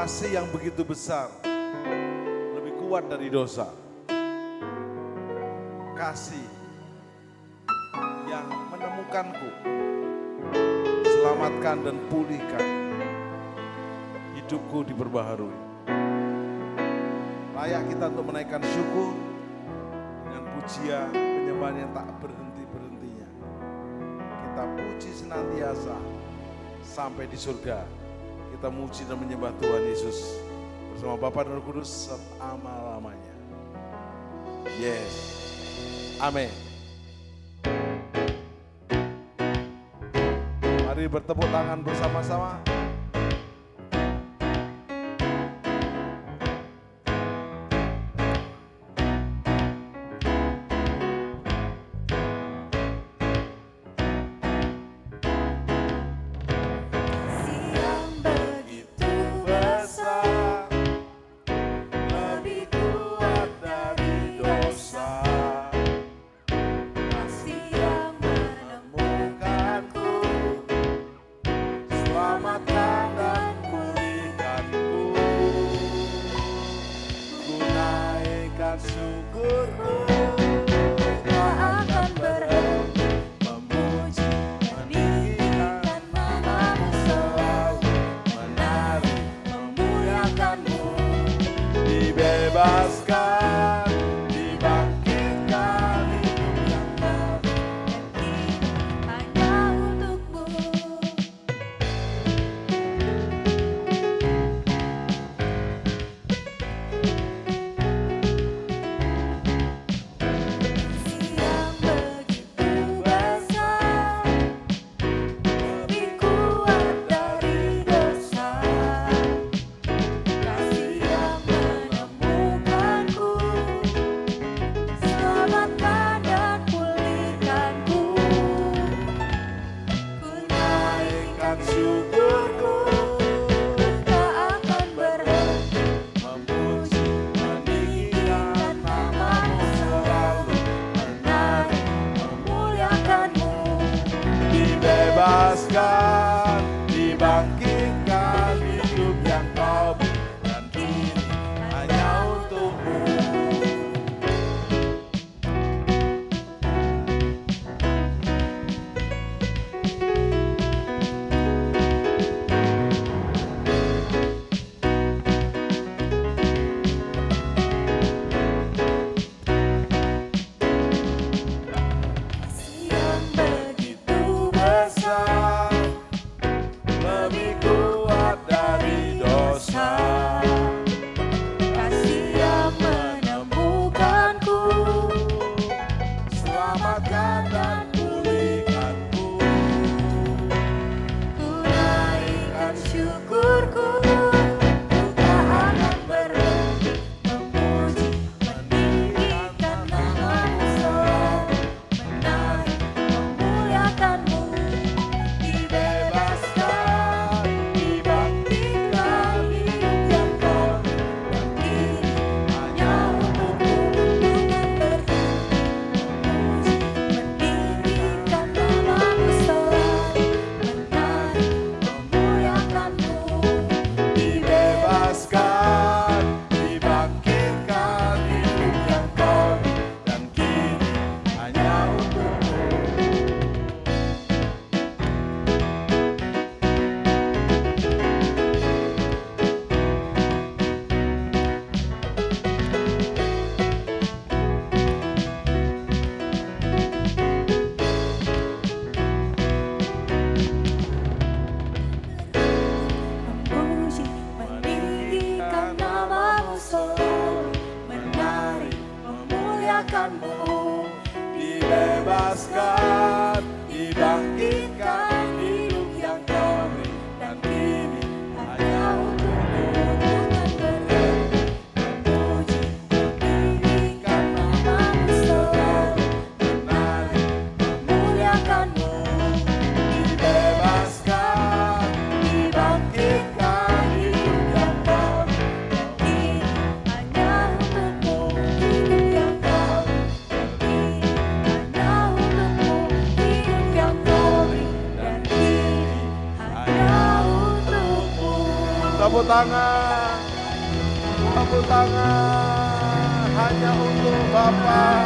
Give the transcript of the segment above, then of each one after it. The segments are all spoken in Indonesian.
kasih yang begitu besar, lebih kuat dari dosa. Kasih yang menemukanku, selamatkan dan pulihkan. Hidupku diperbaharui. Layak kita untuk menaikkan syukur dengan pujian penyembahan yang tak berhenti-berhentinya. Kita puji senantiasa sampai di surga. Kita muji dan menyembah Tuhan Yesus bersama Bapa dan Roh Kudus selama-lamanya. Yes. Amin. Mari bertepuk tangan bersama-sama. tepuk tangan. Tepuk tangan hanya untuk Bapa,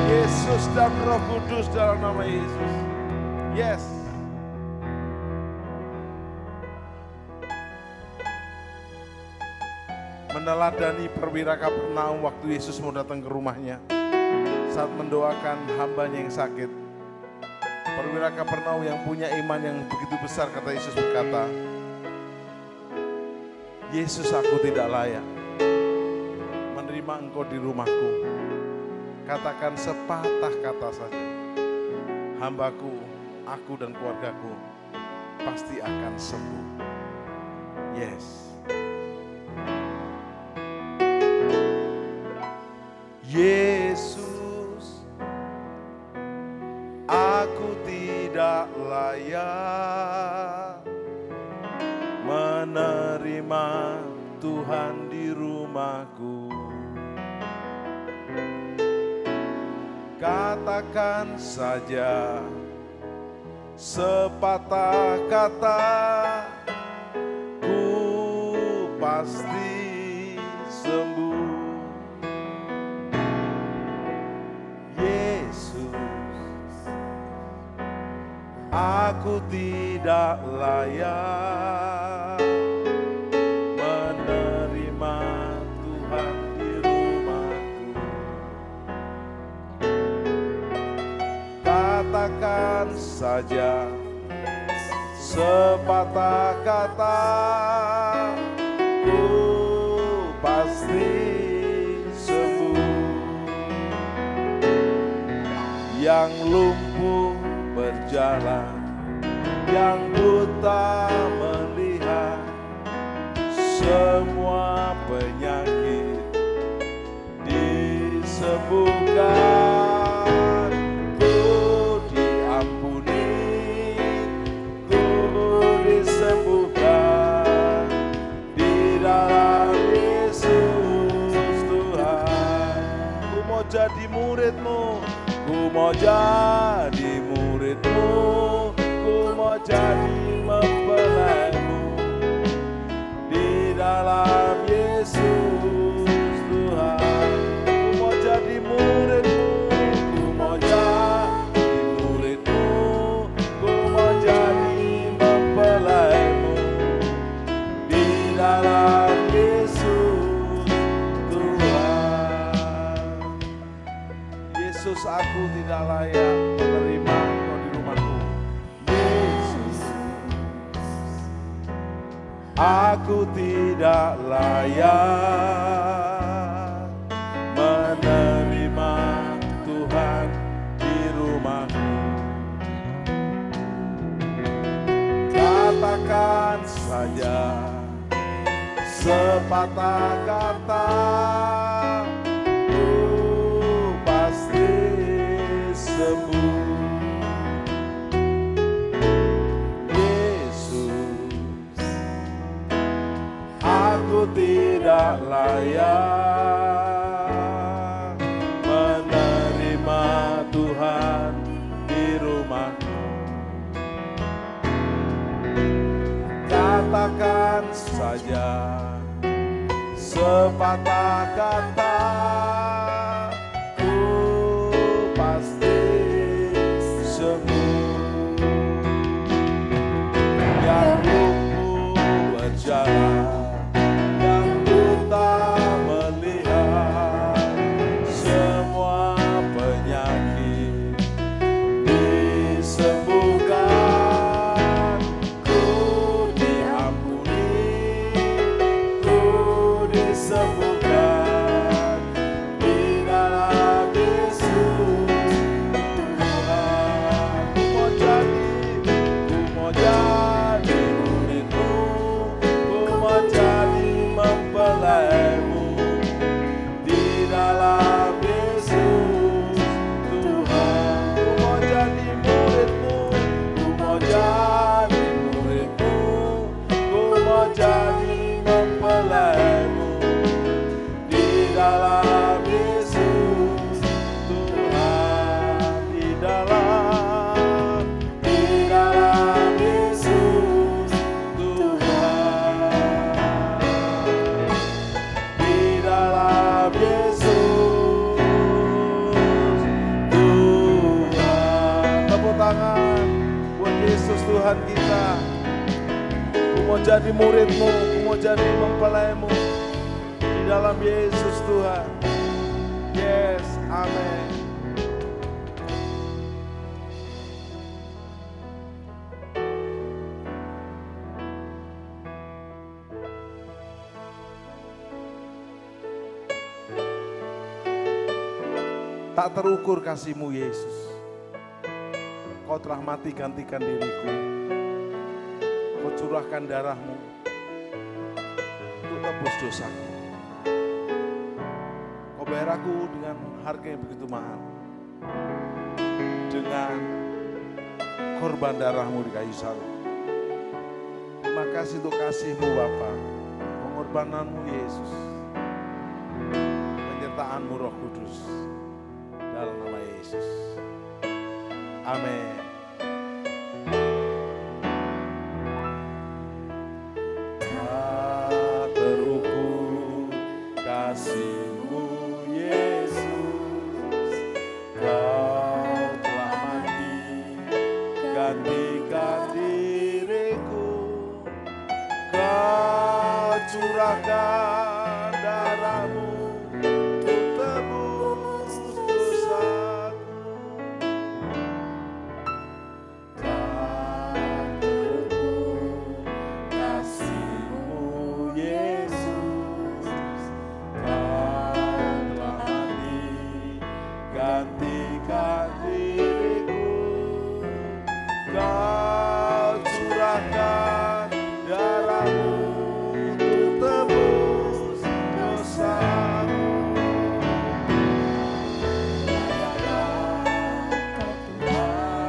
Yesus dan Roh Kudus dalam nama Yesus. Yes. Meneladani perwira Kapernaum waktu Yesus mau datang ke rumahnya saat mendoakan hambanya yang sakit. Perwira Kapernaum yang punya iman yang begitu besar, kata Yesus berkata, Yesus, aku tidak layak menerima engkau di rumahku. Katakan sepatah kata saja, hambaku, aku dan keluargaku pasti akan sembuh. Yes. Yesus, aku tidak layak menerima Tuhan di rumahku. Katakan saja sepatah kata, ku pasti sembuh. Aku tidak layak menerima Tuhan di rumahku. Katakan saja sepatah kata, ku pasti sembuh. Yang lumpuh berjalan, yang buta melihat, semua penyakit disembuhkan. Ku diampuni, ku disembuhkan di dalam Yesus Tuhan. Ku mau jadi murid-Mu, ku mau jadi murid-Mu, ku mau jadi mempelai-Mu di dalam Yesus Tuhan. Ku mau jadi murid-Mu, ku mau jadi murid-Mu, ku mau jadi mempelai-Mu di dalam Yesus Tuhan. Yesus, aku tidak layak menerima Engkau di rumahku. Yesus, aku tidak layak menerima Tuhan di rumahku. Katakan saja sepatah kata, sembuh. Yesus, aku tidak layak menerima Tuhan di rumahku. Katakan saja sepatah kata, yang lumpuh berjalan, yang buta melihat, semua penyakit disembuhkan. Ku diampuni, ku disembuhkan mau jadi muridmu, aku mau jadi mempelaimu. Di dalam Yesus Tuhan. Yes, amin. Tak terukur kasih-Mu Yesus. Kau telah mati gantikan diriku. Kau curahkan darah-Mu untuk tebus dosaku. Kau bayar aku dengan harga yang begitu mahal. Dengan korban darah-Mu di kayu salib. Terima kasih untuk kasih-Mu Bapa, pengorbanan-Mu Yesus, penyertaan-Mu Roh Kudus. Dalam nama Yesus. Amin. Tak terukur kasih-Mu Yesus. Kau telah mati gantikan diriku. Kau curahkan darah-Mu untuk tebus dosaku. Tak terukur kasih-Mu Yesus. Kau telah mati gantikan diriku. Kau curahkan darah-Mu untuk tebus dosaku. Layaklah Kau Tuhan,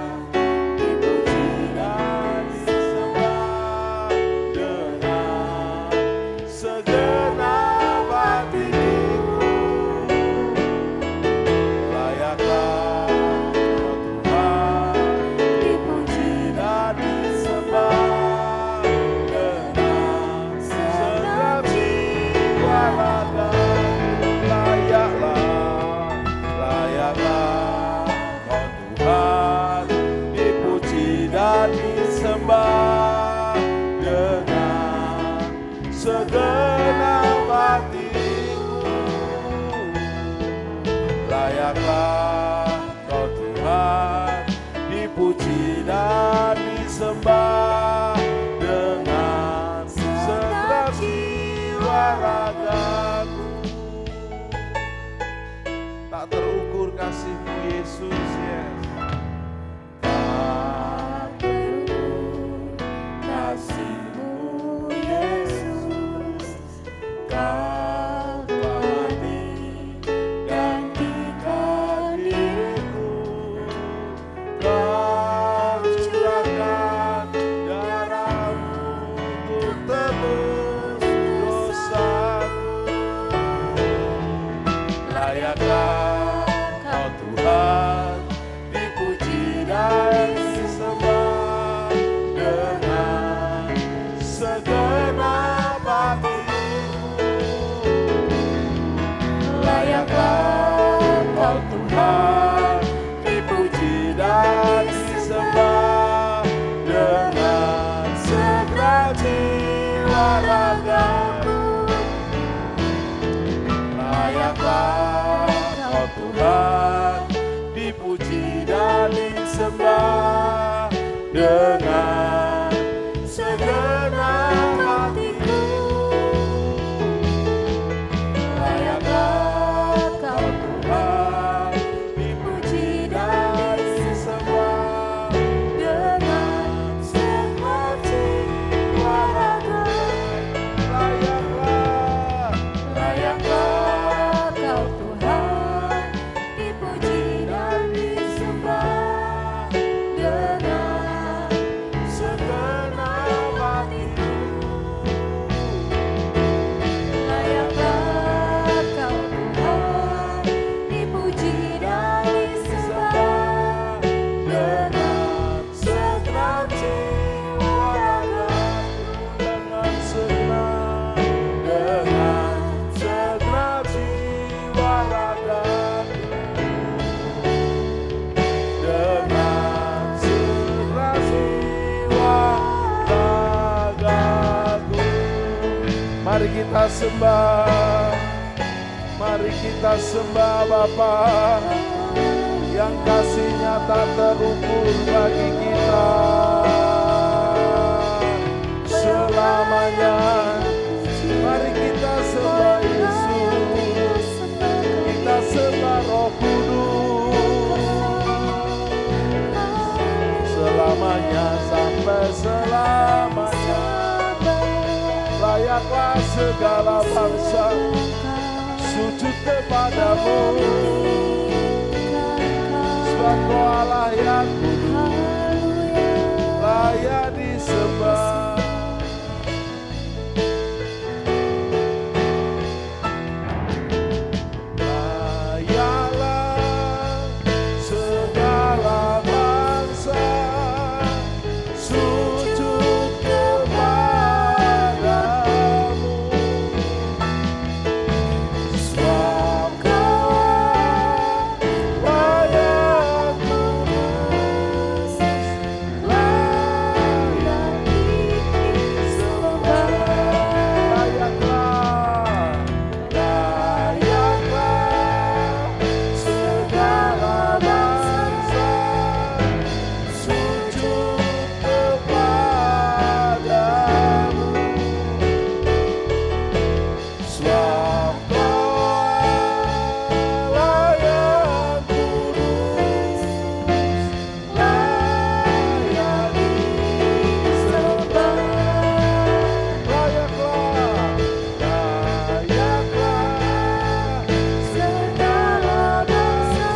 dipuji dan disembah dengan segenap jiwa ragaku. Layaklah Kau Tuhan, dipuji dan disembah dengan segenap hatiku. Layaklah Kau Tuhan, dipuji dan disembah dengan segenap jiwa ragaku. Tak terukur kasih-Mu Yesus, yes. Tak terukur kasih-Mu Yesus. Kau telah mati gantikan diriku. Kau curahkan darah-Mu untuk tebus dosaku. Layaklah Kau Tuhan, dipuji dan disembah dengan segenap hatiku. Layaklah Kau Tuhan, dipuji dan disembah dengan segenap jiwa ragaku. Layaklah Kau Tuhan, dipuji dan disembah dengan segenap hatiku. Layaklah Kau Tuhan, dipuji dan disembah dengan segenap jiwa ragaku. Layaklah Kau Tuhan, dipuji dan disembah dengan Mari kita sembah, mari kita sembah Bapa yang kasih-Nya tak terukur bagi kita selamanya. Mari kita sembah Yesus, kita sembah Roh Kudus selamanya sampai selamanya. Layaklah segala bangsa sujud kepadamu, sebab Kau Allah yang kudus, layak disembah. Layaklah segala bangsa sujud kepadamu, sebab Kau layak kudus, layak disembah. Layaklah segala bangsa sujud kepadamu, sebab Kau layak kudus, layak disembah. Layaklah segala bangsa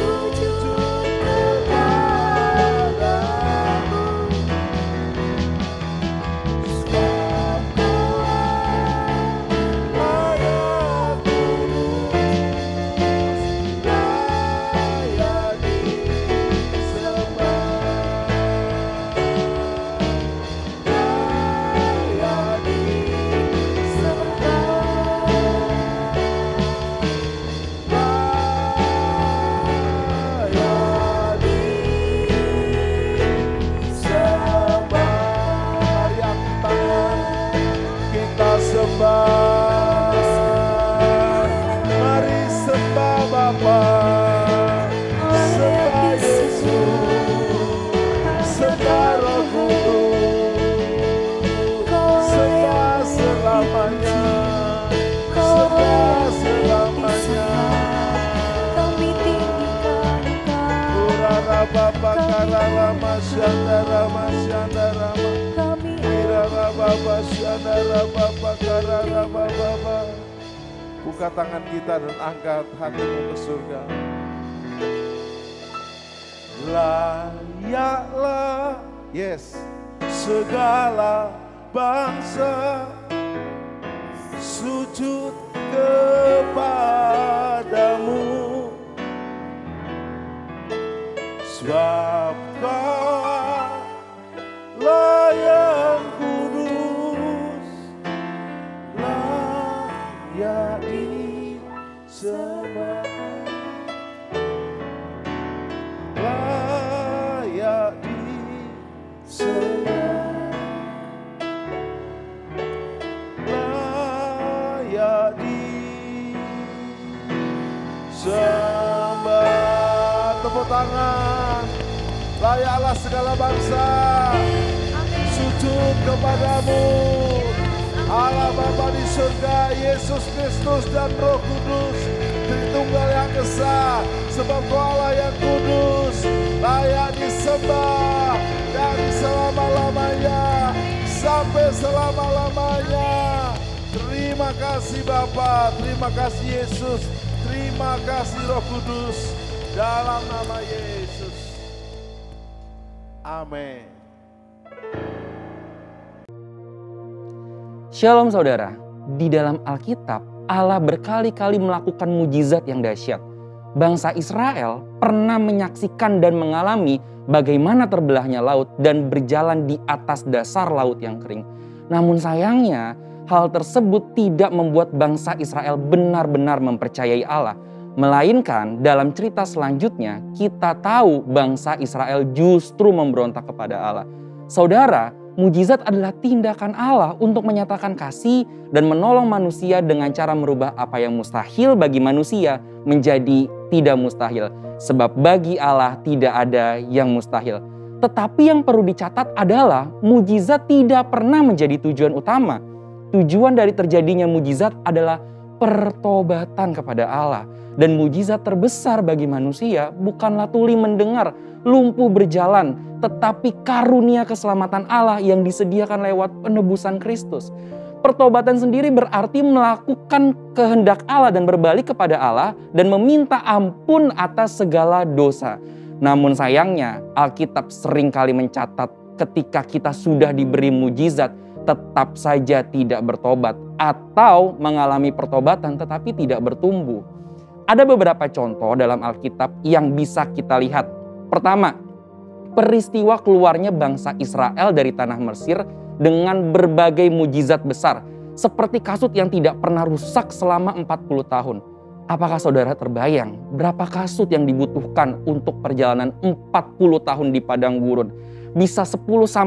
sujud kepadamu, sebab Kau layak kudus, layak disembah. Layak Mari angkat tangan, kita sembah. Mari sembah Bapa, sembah Yesus, sembah Roh Kudus, sembah selamanya, sembah selamanya. Kami tinggikan Engkau, Urara Bapa karara masyandara masyandara kami irara Bapa syandara Bapa karara Bapa. Buka tangan kita dan angkat hatimu ke surga. Layaklah, yes, segala bangsa sujud kepadamu, sebab Kau layak kudus, layak disembah, layak disembah, layak disembah. Tepuk tangan. Layaklah segala bangsa sujud kepadamu, Allah Bapa di surga, Yesus Kristus dan Roh Kudus, Tritunggal yang Esa, sebab Kau Allah yang kudus, layak disembah dari selama-lamanya sampai selama-lamanya. Terima kasih Bapa, terima kasih Yesus, terima kasih Roh Kudus, dalam nama Yesus. Amin. Shalom saudara, di dalam Alkitab Allah berkali-kali melakukan mujizat yang dahsyat. Bangsa Israel pernah menyaksikan dan mengalami bagaimana terbelahnya laut dan berjalan di atas dasar laut yang kering. Namun sayangnya hal tersebut tidak membuat bangsa Israel benar-benar mempercayai Allah. Melainkan dalam cerita selanjutnya kita tahu bangsa Israel justru memberontak kepada Allah. Saudara, Mujizat adalah tindakan Allah untuk menyatakan kasih dan menolong manusia dengan cara merubah apa yang mustahil bagi manusia menjadi tidak mustahil. Sebab bagi Allah tidak ada yang mustahil. Tetapi yang perlu dicatat adalah mujizat tidak pernah menjadi tujuan utama. Tujuan dari terjadinya mujizat adalah pertobatan kepada Allah. Dan mujizat terbesar bagi manusia bukanlah tuli mendengar, lumpuh berjalan, tetapi karunia keselamatan Allah yang disediakan lewat penebusan Kristus. Pertobatan sendiri berarti melakukan kehendak Allah dan berbalik kepada Allah dan meminta ampun atas segala dosa. Namun sayangnya Alkitab seringkali mencatat ketika kita sudah diberi mujizat tetap saja tidak bertobat atau mengalami pertobatan tetapi tidak bertumbuh. Ada beberapa contoh dalam Alkitab yang bisa kita lihat. Pertama, peristiwa keluarnya bangsa Israel dari tanah Mesir dengan berbagai mujizat besar. Seperti kasut yang tidak pernah rusak selama 40 tahun. Apakah saudara terbayang berapa kasut yang dibutuhkan untuk perjalanan 40 tahun di padang gurun? Bisa 10-15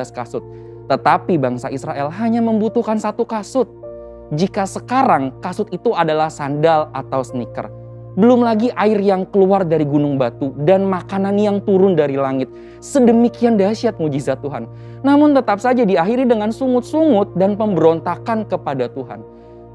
kasut. Tetapi bangsa Israel hanya membutuhkan 1 kasut. Jika sekarang kasut itu adalah sandal atau sneaker. Belum lagi air yang keluar dari gunung batu dan makanan yang turun dari langit. Sedemikian dahsyat mujizat Tuhan. Namun tetap saja diakhiri dengan sungut-sungut dan pemberontakan kepada Tuhan.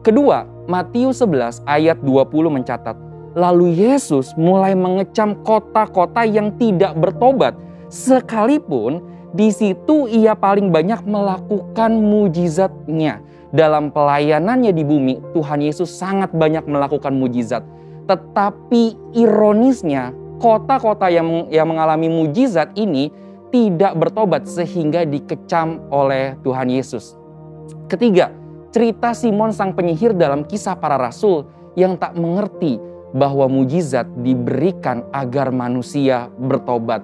Kedua, Matius 11 ayat 20 mencatat, lalu Yesus mulai mengecam kota-kota yang tidak bertobat. Sekalipun di situ ia paling banyak melakukan mujizatnya. Dalam pelayanannya di bumi, Tuhan Yesus sangat banyak melakukan mujizat. Tetapi ironisnya, kota-kota yang mengalami mujizat ini tidak bertobat sehingga dikecam oleh Tuhan Yesus. Ketiga, cerita Simon sang penyihir dalam Kisah Para Rasul yang tak mengerti bahwa mujizat diberikan agar manusia bertobat.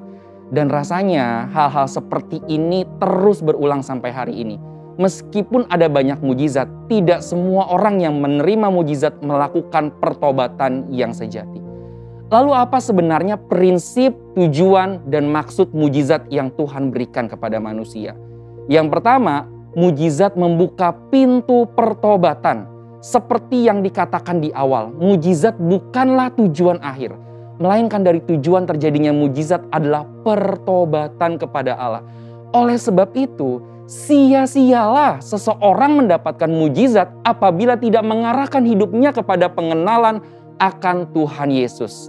Dan rasanya hal-hal seperti ini terus berulang sampai hari ini. Meskipun ada banyak mujizat, tidak semua orang yang menerima mujizat melakukan pertobatan yang sejati. Lalu apa sebenarnya prinsip, tujuan, dan maksud mujizat yang Tuhan berikan kepada manusia? Yang pertama, mujizat membuka pintu pertobatan. Seperti yang dikatakan di awal, mujizat bukanlah tujuan akhir. Melainkan dari tujuan terjadinya mujizat adalah pertobatan kepada Allah. Oleh sebab itu, sia-sialah seseorang mendapatkan mujizat apabila tidak mengarahkan hidupnya kepada pengenalan akan Tuhan Yesus.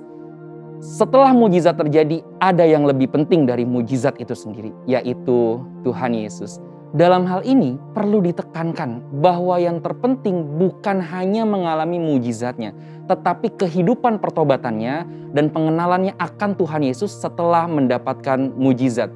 Setelah mujizat terjadi, ada yang lebih penting dari mujizat itu sendiri, yaitu Tuhan Yesus. Dalam hal ini perlu ditekankan bahwa yang terpenting bukan hanya mengalami mujizatnya, tetapi kehidupan pertobatannya dan pengenalannya akan Tuhan Yesus setelah mendapatkan mujizat.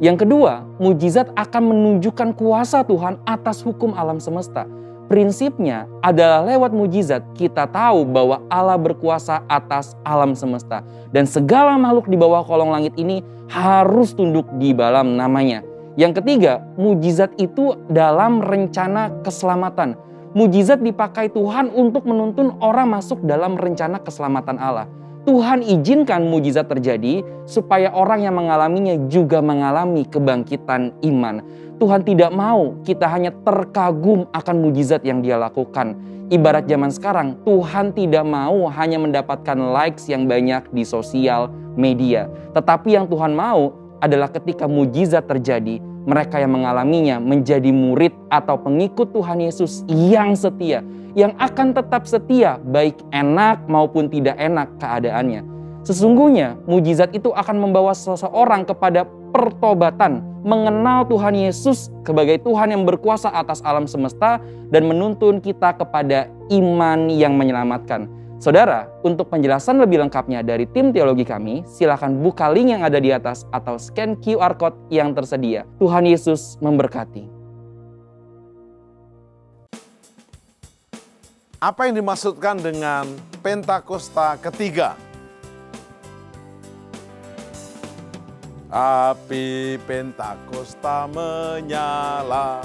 Yang kedua, mujizat akan menunjukkan kuasa Tuhan atas hukum alam semesta. Prinsipnya adalah lewat mujizat kita tahu bahwa Allah berkuasa atas alam semesta. Dan segala makhluk di bawah kolong langit ini harus tunduk di dalam namanya. Yang ketiga, mujizat itu dalam rencana keselamatan. Mujizat dipakai Tuhan untuk menuntun orang masuk dalam rencana keselamatan Allah. Tuhan izinkan mujizat terjadi supaya orang yang mengalaminya juga mengalami kebangkitan iman. Tuhan tidak mau kita hanya terkagum akan mujizat yang Dia lakukan. Ibarat zaman sekarang, Tuhan tidak mau hanya mendapatkan likes yang banyak di sosial media. Tetapi yang Tuhan mau adalah ketika mujizat terjadi, mereka yang mengalaminya menjadi murid atau pengikut Tuhan Yesus yang setia, yang akan tetap setia baik enak maupun tidak enak keadaannya. Sesungguhnya mujizat itu akan membawa seseorang kepada pertobatan, mengenal Tuhan Yesus sebagai Tuhan yang berkuasa atas alam semesta dan menuntun kita kepada iman yang menyelamatkan. Saudara, untuk penjelasan lebih lengkapnya dari tim teologi kami, silakan buka link yang ada di atas atau scan QR Code yang tersedia. Tuhan Yesus memberkati. Apa yang dimaksudkan dengan Pentakosta ketiga? Api Pentakosta menyala,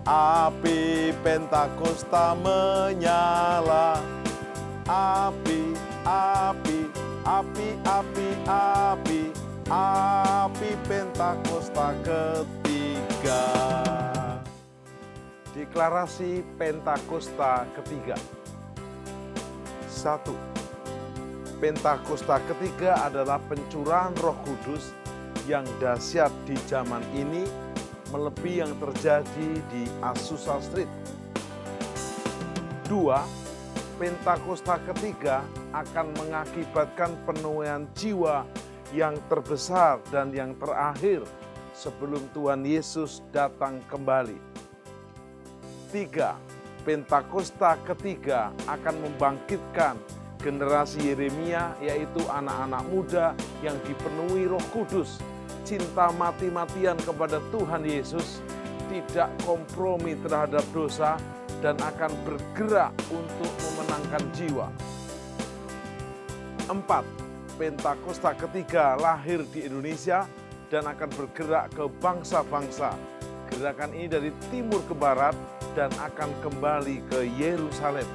api Pentakosta menyala. Api, api, api, api, api, api Pentakosta ketiga. ketiga. Deklarasi Pentakosta ketiga. 1. Pentakosta ketiga adalah pencurahan Roh Kudus yang dahsyat di zaman ini, melebihi yang terjadi di Azusa Street. 2. Pentakosta ketiga akan mengakibatkan penuaian jiwa yang terbesar dan yang terakhir sebelum Tuhan Yesus datang kembali. 3. Pentakosta ketiga akan membangkitkan generasi Yeremia, yaitu anak-anak muda yang dipenuhi Roh Kudus, cinta mati-matian kepada Tuhan Yesus, tidak kompromi terhadap dosa, dan akan bergerak untuk memenangkan jiwa. 4. Pentakosta ketiga lahir di Indonesia dan akan bergerak ke bangsa-bangsa. Gerakan ini dari timur ke barat dan akan kembali ke Yerusalem.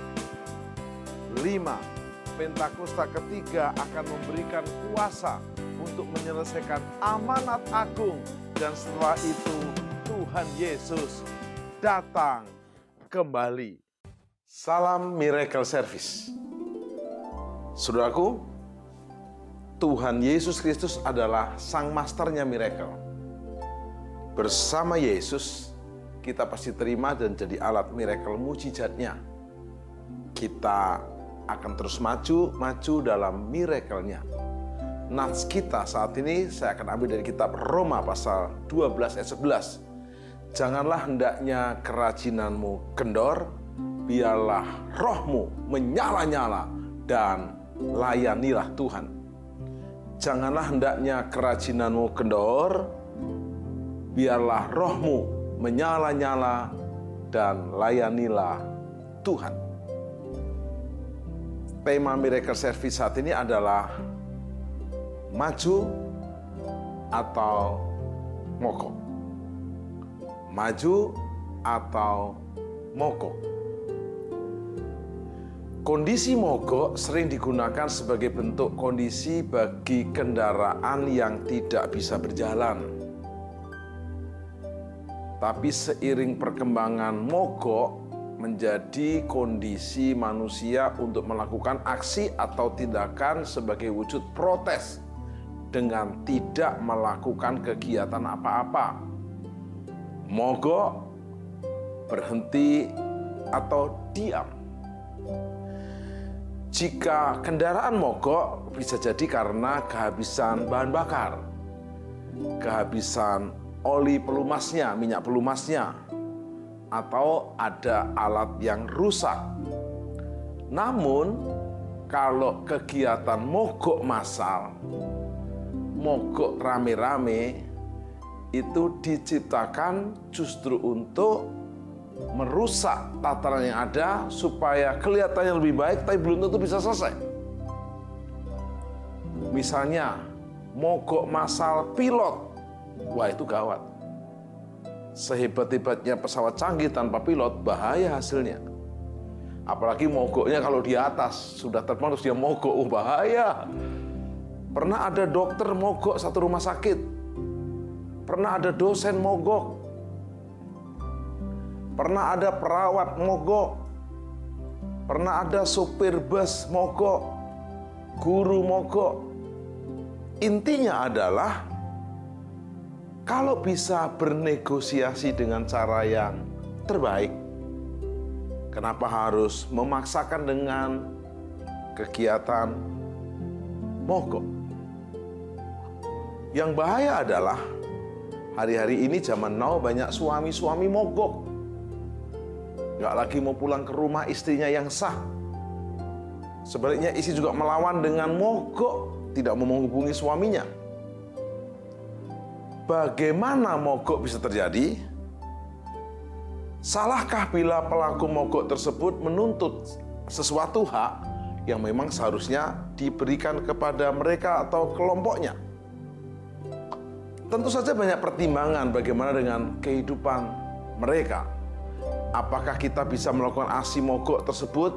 5. Pentakosta ketiga akan memberikan kuasa untuk menyelesaikan amanat agung, dan setelah itu Tuhan Yesus datang kembali. Salam Miracle Service. Saudaraku, Tuhan Yesus Kristus adalah sang masternya miracle. Bersama Yesus, kita pasti terima dan jadi alat miracle mujizatnya. Kita akan terus maju dalam miracle-nya. Nats kita saat ini saya akan ambil dari kitab Roma pasal 12 ayat 11. Janganlah hendaknya kerajinanmu kendor, biarlah rohmu menyala-nyala dan layanilah Tuhan. Janganlah hendaknya kerajinanmu kendor, biarlah rohmu menyala-nyala dan layanilah Tuhan. Tema Miracle Service saat ini adalah maju atau mogok. Maju atau mogok. Kondisi mogok sering digunakan sebagai bentuk kondisi bagi kendaraan yang tidak bisa berjalan. Tapi seiring perkembangan mogok menjadi kondisi manusia untuk melakukan aksi atau tindakan sebagai wujud protes dengan tidak melakukan kegiatan apa-apa. Mogok, berhenti, atau diam. Jika kendaraan mogok, bisa jadi karena kehabisan bahan bakar, kehabisan oli pelumasnya, minyak pelumasnya, atau ada alat yang rusak. Namun, kalau kegiatan mogok massal, mogok rame-rame, itu diciptakan justru untuk merusak tataran yang ada supaya kelihatannya lebih baik, tapi belum tentu bisa selesai. Misalnya, mogok massal pilot, wah itu gawat. Sehebat-hebatnya pesawat canggih tanpa pilot, bahaya hasilnya. Apalagi mogoknya kalau di atas, sudah terbang terus dia mogok, bahaya. Pernah ada dokter mogok satu rumah sakit. Pernah ada dosen mogok. Pernah ada perawat mogok. Pernah ada sopir bus mogok. Guru mogok. Intinya adalah kalau bisa bernegosiasi dengan cara yang terbaik, kenapa harus memaksakan dengan kegiatan mogok? Yang bahaya adalah hari-hari ini zaman now banyak suami-suami mogok. Nggak lagi mau pulang ke rumah istrinya yang sah. Sebaliknya istri juga melawan dengan mogok, tidak mau menghubungi suaminya. Bagaimana mogok bisa terjadi? Salahkah bila pelaku mogok tersebut menuntut sesuatu hak yang memang seharusnya diberikan kepada mereka atau kelompoknya? Tentu saja banyak pertimbangan bagaimana dengan kehidupan mereka. Apakah kita bisa melakukan aksi mogok tersebut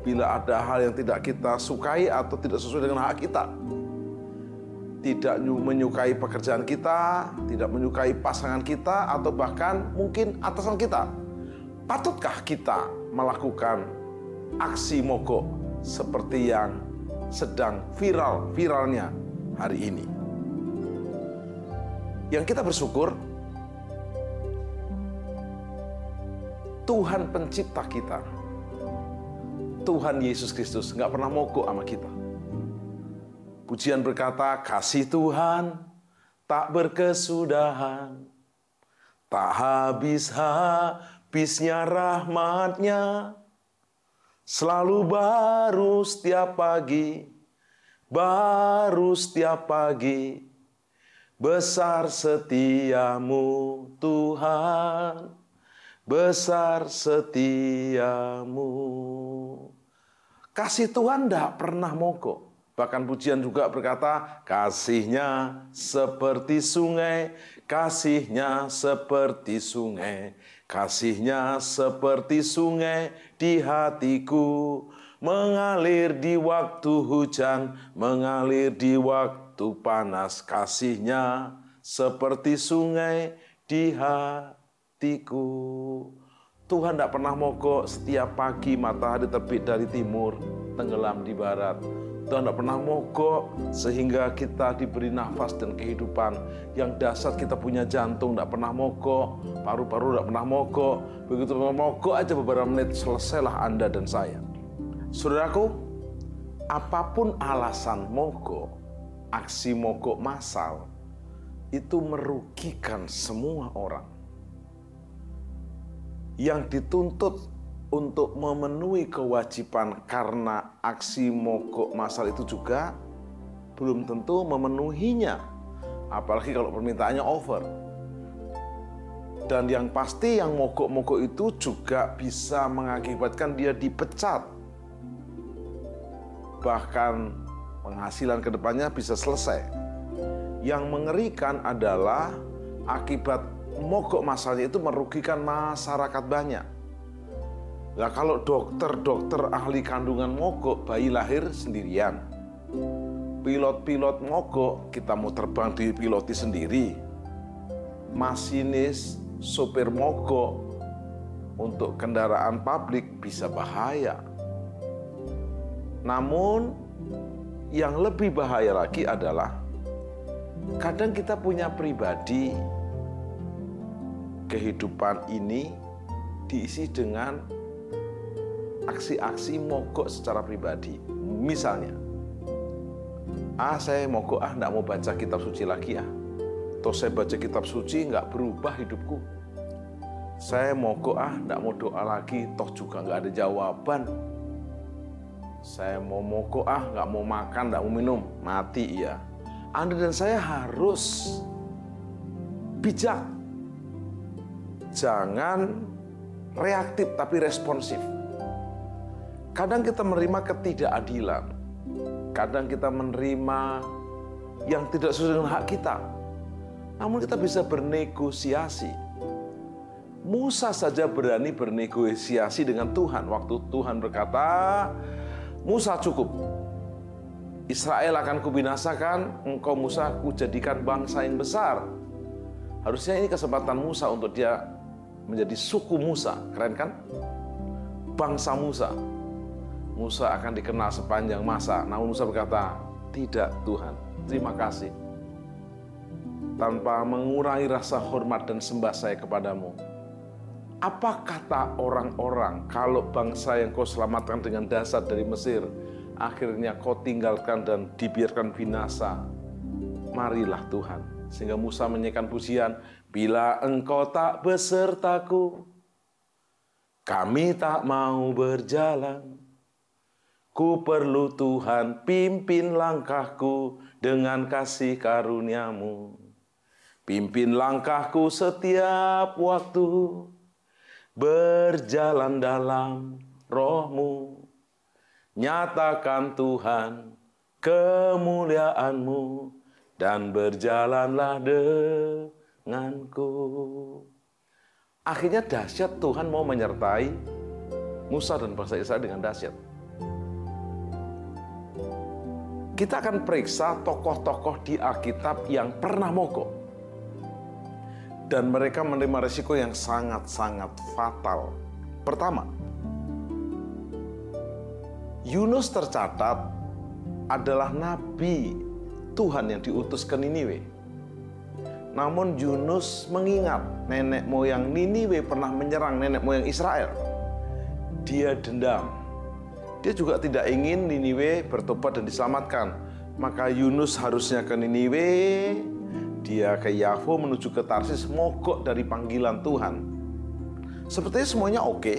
bila ada hal yang tidak kita sukai atau tidak sesuai dengan hak kita? tidak menyukai pekerjaan kita, tidak menyukai pasangan kita, atau bahkan mungkin atasan kita. Patutkah kita melakukan aksi mogok seperti yang sedang viralnya hari ini? Yang kita bersyukur, Tuhan pencipta kita, Tuhan Yesus Kristus nggak pernah mogok sama kita. Pujian berkata, kasih Tuhan tak berkesudahan, tak habis-habisnya rahmat-Nya, selalu baru setiap pagi, besar setiamu Tuhan, besar setiamu. Kasih Tuhan tidak pernah mogok. Bahkan pujian juga berkata, kasih-Nya seperti sungai, kasih-Nya seperti sungai, kasih-Nya seperti sungai di hatiku, mengalir di waktu hujan, mengalir di waktu panas, kasih-Nya seperti sungai di hatiku. Tuhan tidak pernah mogok. Setiap pagi matahari terbit dari timur, tenggelam di barat. Tuhan tidak pernah mogok sehingga kita diberi nafas dan kehidupan. Yang dasar kita punya jantung tidak pernah mogok, paru-paru tidak pernah mogok. Begitu mogok aja beberapa menit, selesailah Anda dan saya. Saudaraku, apapun alasan mogok, aksi mogok massal, itu merugikan semua orang. Yang dituntut untuk memenuhi kewajiban karena aksi mogok massal itu juga belum tentu memenuhinya. Apalagi kalau permintaannya over. Dan yang pasti yang mogok-mogok itu juga bisa mengakibatkan dia dipecat. Bahkan penghasilan kedepannya bisa selesai. Yang mengerikan adalah akibat mogok massalnya itu merugikan masyarakat banyak. Nah, kalau dokter ahli kandungan mogok, bayi lahir sendirian. Pilot mogok, kita mau terbang dipiloti sendiri. Masinis, sopir mogok, untuk kendaraan publik bisa bahaya. Namun, yang lebih bahaya lagi adalah kadang kita punya pribadi, kehidupan ini diisi dengan aksi-aksi mogok secara pribadi. Misalnya, saya mogok, nggak mau baca kitab suci lagi ya. Toh saya baca kitab suci nggak berubah hidupku. Saya mogok, nggak mau doa lagi, toh juga nggak ada jawaban. Saya mau mogok, nggak mau makan, nggak mau minum, mati ya. Anda dan saya harus bijak. Jangan reaktif tapi responsif. Kadang kita menerima ketidakadilan. Kadang kita menerima yang tidak sesuai dengan hak kita. Namun kita bisa bernegosiasi. Musa saja berani bernegosiasi dengan Tuhan. Waktu Tuhan berkata, Musa cukup. Israel akan kubinasakan, engkau Musa kujadikan bangsa yang besar. Harusnya ini kesempatan Musa untuk dia menjadi suku Musa. Keren kan? Bangsa Musa. Musa akan dikenal sepanjang masa. Namun Musa berkata, tidak Tuhan, terima kasih. Tanpa mengurangi rasa hormat dan sembah saya kepadamu. Apa kata orang-orang kalau bangsa yang kau selamatkan dengan dasar dari Mesir, akhirnya kau tinggalkan dan dibiarkan binasa? Marilah Tuhan. Sehingga Musa menyanyikan pujian, bila engkau tak besertaku, kami tak mau berjalan. Ku perlu Tuhan, pimpin langkahku dengan kasih karunia-Mu. Pimpin langkahku setiap waktu, berjalan dalam roh-Mu. Nyatakan Tuhan kemuliaan-Mu, dan berjalanlah denganku. Akhirnya dahsyat Tuhan mau menyertai Musa dan bangsa Israel dengan dahsyat. Kita akan periksa tokoh-tokoh di Alkitab yang pernah mogok. Dan mereka menerima risiko yang sangat-sangat fatal. Pertama, Yunus tercatat adalah nabi Tuhan yang diutus ke Niniwe. Namun Yunus mengingat nenek moyang Niniwe pernah menyerang nenek moyang Israel. Dia dendam. Dia juga tidak ingin Niniwe bertobat dan diselamatkan. Maka Yunus harusnya ke Niniwe, dia ke Yafo menuju ke Tarsis, mogok dari panggilan Tuhan. Sepertinya semuanya oke.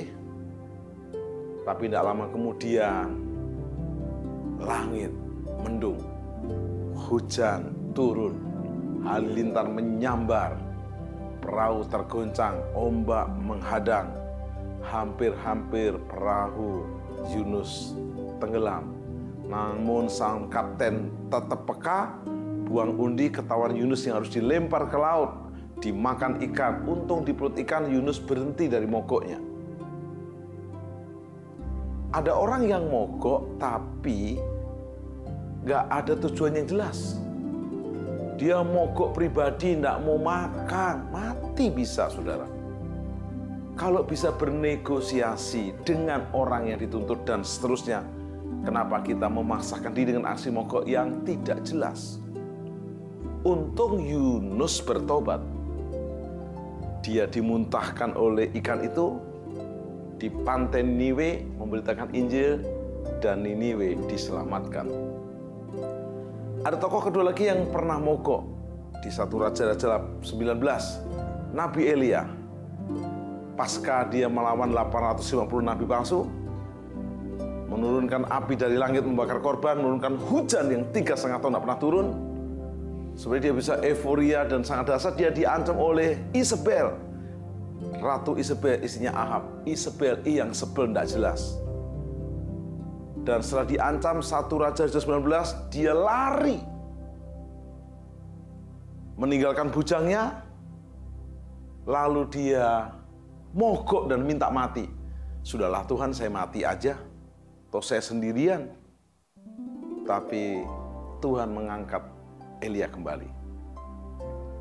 Tapi tidak lama kemudian, langit mendung, hujan turun, halilintar menyambar, perahu tergoncang, ombak menghadang. Hampir-hampir perahu Yunus tenggelam. Namun sang kapten tetap peka, buang undi, ketahuan Yunus yang harus dilempar ke laut, dimakan ikan. Untung di perut ikan Yunus berhenti dari mogoknya. Ada orang yang mogok tapi nggak ada tujuan yang jelas. Dia mogok pribadi, nggak mau makan, mati bisa, saudara. Kalau bisa bernegosiasi dengan orang yang dituntut dan seterusnya, kenapa kita memaksakan diri dengan aksi mogok yang tidak jelas? Untung Yunus bertobat. Dia dimuntahkan oleh ikan itu di pantai Niniwe, memberitakan Injil, dan Niniwe diselamatkan. Ada tokoh kedua lagi yang pernah mogok di 1 Raja-Raja 19, Nabi Elia. Pasca dia melawan 850 nabi palsu, menurunkan api dari langit membakar korban, menurunkan hujan yang 3,5 tahun tidak pernah turun. Sebenarnya dia bisa euforia dan sangat dahsyat. Dia diancam oleh Isabel, Ratu Isabel, istrinya Ahab. Isabel yang sebel tidak jelas. Dan setelah diancam 1 Raja 19, dia lari, meninggalkan bujangnya, lalu dia mogok dan minta mati. Sudahlah Tuhan, saya mati aja, toh saya sendirian. Tapi Tuhan mengangkat Elia kembali.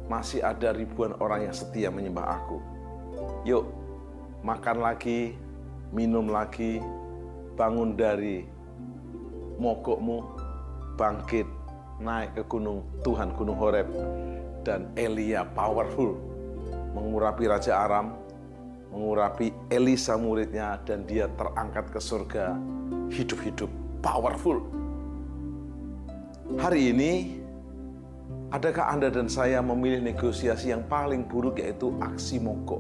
Masih ada ribuan orang yang setia menyembah aku. Yuk, makan lagi, minum lagi, bangun dari mogokmu, bangkit, naik ke gunung Tuhan, Gunung Horeb. Dan Elia powerful, mengurapi Raja Aram, mengurapi Elisa muridnya, dan dia terangkat ke surga, hidup-hidup, powerful. Hari ini, adakah Anda dan saya memilih negosiasi yang paling buruk, yaitu aksi mogok?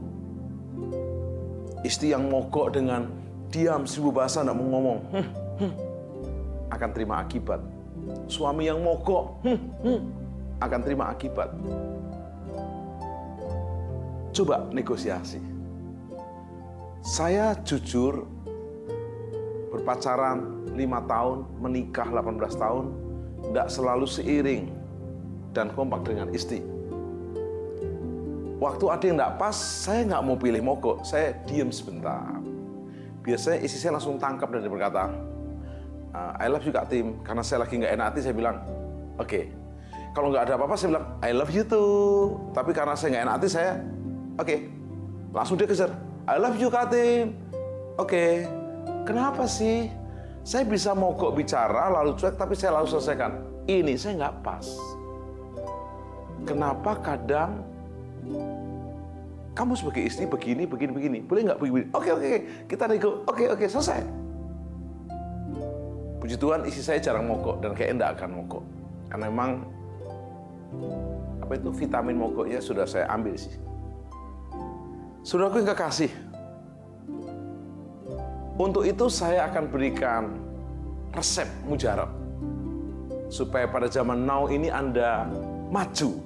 Istri yang mogok dengan diam, 1000 bahasa tidak mau ngomong, akan terima akibat. Suami yang mogok, akan terima akibat. Coba negosiasi. Saya jujur, berpacaran 5 tahun, menikah 18 tahun, tidak selalu seiring dan kompak dengan istri. Waktu ada yang tidak pas, saya nggak mau pilih mogok, saya diam sebentar. Biasanya istri saya langsung tangkap dan dia berkata, I love you Kak Tim. Karena saya lagi nggak enak hati, saya bilang, oke. Kalau nggak ada apa-apa, saya bilang, I love you too. Tapi karena saya nggak enak hati, saya, oke. Langsung dia kejar, I love you Kak Tim. Oke. Kenapa sih? Saya bisa mogok bicara, lalu cuek, tapi saya lalu selesaikan. Ini saya nggak pas. Kenapa kadang kamu sebagai istri begini, boleh nggak begini? Oke, kita nego. Oke, selesai. Puji Tuhan, istri saya jarang mogok dan kayak enggak akan mogok, karena memang vitamin mogoknya sudah saya ambil sih. Saudaraku yang kekasih, untuk itu saya akan berikan resep mujarab supaya pada zaman now ini Anda maju